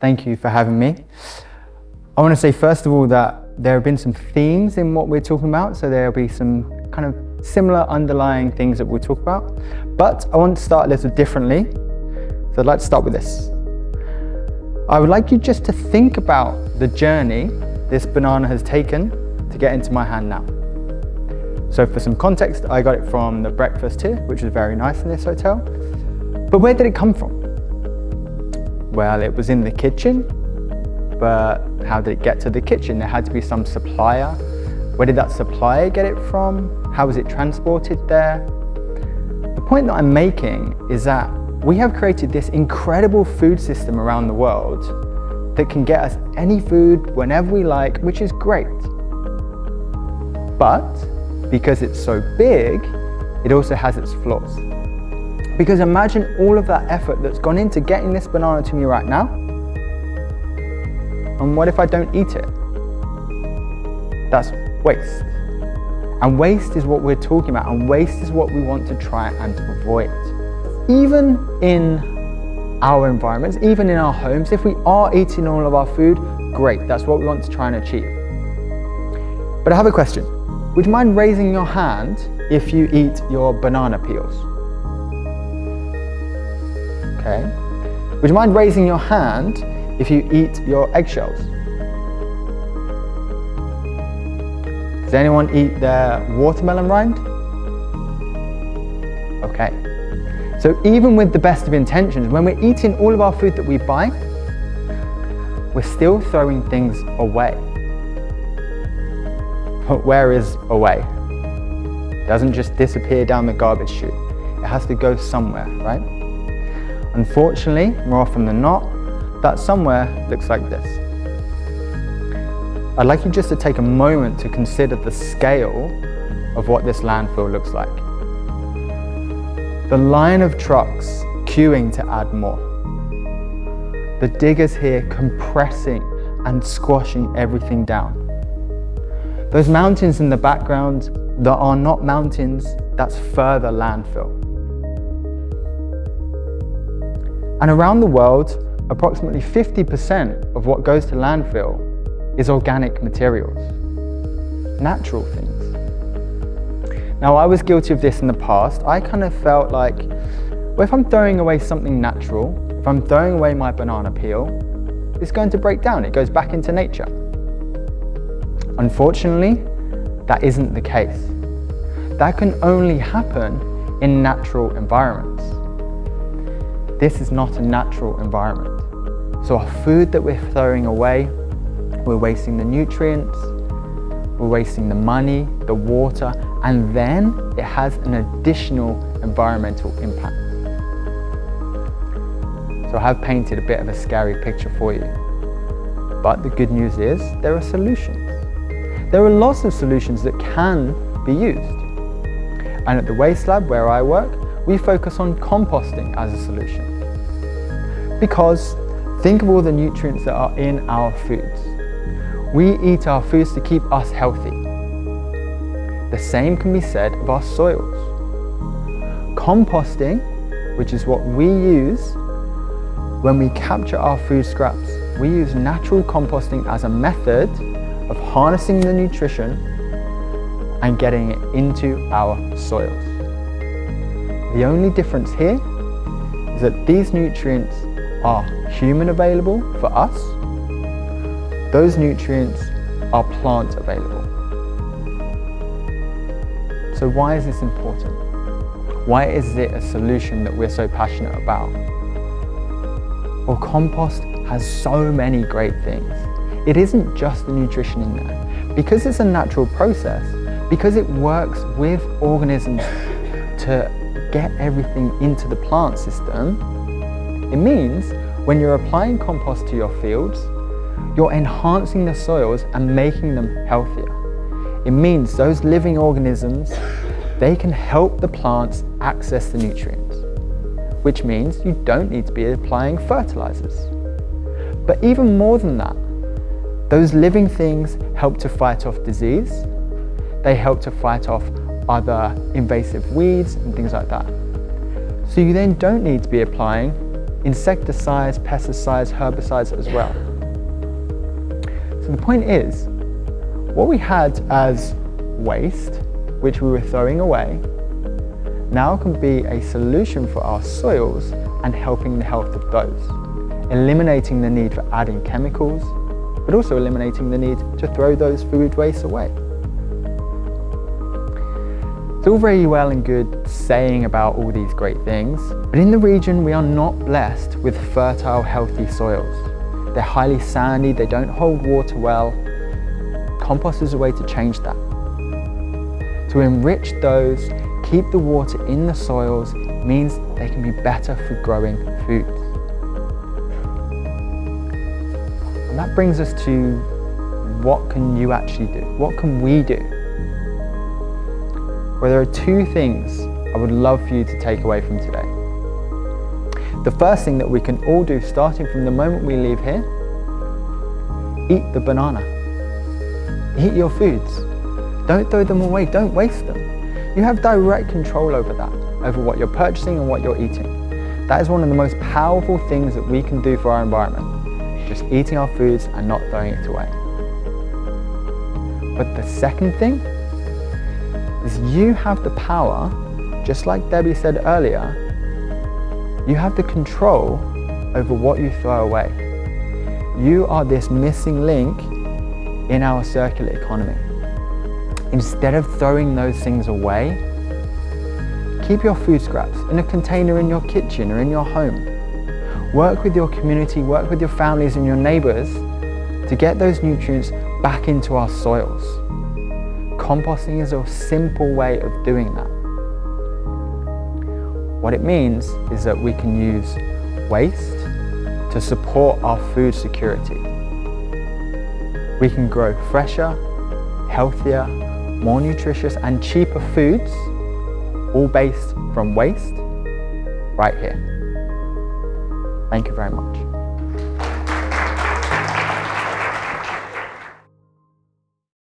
Thank you for having me. I want to say first of all that there have been some themes in what we're talking about, so there'll be some kind of similar underlying things that we'll talk about, but I want to start a little differently. So I'd like to start with this. I would like you just to think about the journey this banana has taken to get into my hand now. So for some context, I got it from the breakfast here, which was very nice in this hotel. But where did it come from? Well, it was in the kitchen, but how did it get to the kitchen? There had to be some supplier. Where did that supplier get it from? How was it transported there? The point that I'm making is that we have created this incredible food system around the world that can get us any food whenever we like, which is great. But because it's so big, it also has its flaws. Because imagine all of that effort that's gone into getting this banana to me right now, and what if I don't eat it? That's waste. And waste is what we're talking about, and waste is what we want to try and avoid. Even in our environments, even in our homes, if we are eating all of our food, great, that's what we want to try and achieve. But I have a question. Would you mind raising your hand if you eat your banana peels? Okay. Would you mind raising your hand if you eat your eggshells? Does anyone eat their watermelon rind? Okay. So even with the best of intentions, when we're eating all of our food that we buy, we're still throwing things away. But where is away? It doesn't just disappear down the garbage chute. It has to go somewhere, right? Unfortunately, more often than not, that somewhere looks like this. I'd like you just to take a moment to consider the scale of what this landfill looks like. The line of trucks queuing to add more. The diggers here compressing and squashing everything down. Those mountains in the background that are not mountains, that's further landfill. And around the world, approximately 50% of what goes to landfill is organic materials, natural things. Now, I was guilty of this in the past. I kind of felt like, well, if I'm throwing away something natural, if I'm throwing away my banana peel, it's going to break down. It goes back into nature. Unfortunately, that isn't the case. That can only happen in natural environments. This is not a natural environment. So our food that we're throwing away, we're wasting the nutrients, we're wasting the money, the water, and then it has an additional environmental impact. So I have painted a bit of a scary picture for you. But the good news is there are solutions. There are lots of solutions that can be used. And at the Waste Lab, where I work, we focus on composting as a solution. Because think of all the nutrients that are in our foods. We eat our foods to keep us healthy. The same can be said of our soils. Composting, which is what we use when we capture our food scraps, we use natural composting as a method of harnessing the nutrition and getting it into our soils. The only difference here is that these nutrients are human available for us. Those nutrients are plant available. So why is this important? Why is it a solution that we're so passionate about? Well, compost has so many great things. It isn't just the nutrition in there. Because it's a natural process, because it works with organisms to get everything into the plant system, it means when you're applying compost to your fields, you're enhancing the soils and making them healthier. It means those living organisms, they can help the plants access the nutrients, which means you don't need to be applying fertilizers. But even more than that, those living things help to fight off disease. They help to fight off other invasive weeds and things like that. So you then don't need to be applying insecticides, pesticides, herbicides as well. So the point is, what we had as waste, which we were throwing away, now can be a solution for our soils and helping the health of those, eliminating the need for adding chemicals, but also eliminating the need to throw those food waste away. It's all very well and good saying about all these great things, but in the region we are not blessed with fertile, healthy soils. They're highly sandy, they don't hold water well. Compost is a way to change that. To enrich those, keep the water in the soils, means they can be better for growing foods. And that brings us to, what can you actually do? What can we do? Well, there are two things I would love for you to take away from today. The first thing that we can all do, starting from the moment we leave here, eat the banana. Eat your foods. Don't throw them away, don't waste them. You have direct control over that, over what you're purchasing and what you're eating. That is one of the most powerful things that we can do for our environment, just eating our foods and not throwing it away. But the second thing is, you have the power, just like Debbie said earlier, you have the control over what you throw away. You are this missing link in our circular economy. Instead of throwing those things away, keep your food scraps in a container in your kitchen or in your home. Work with your community, work with your families and your neighbors to get those nutrients back into our soils. Composting is a simple way of doing that. What it means is that we can use waste to support our food security. We can grow fresher, healthier, more nutritious and cheaper foods, all based from waste, right here. Thank you very much.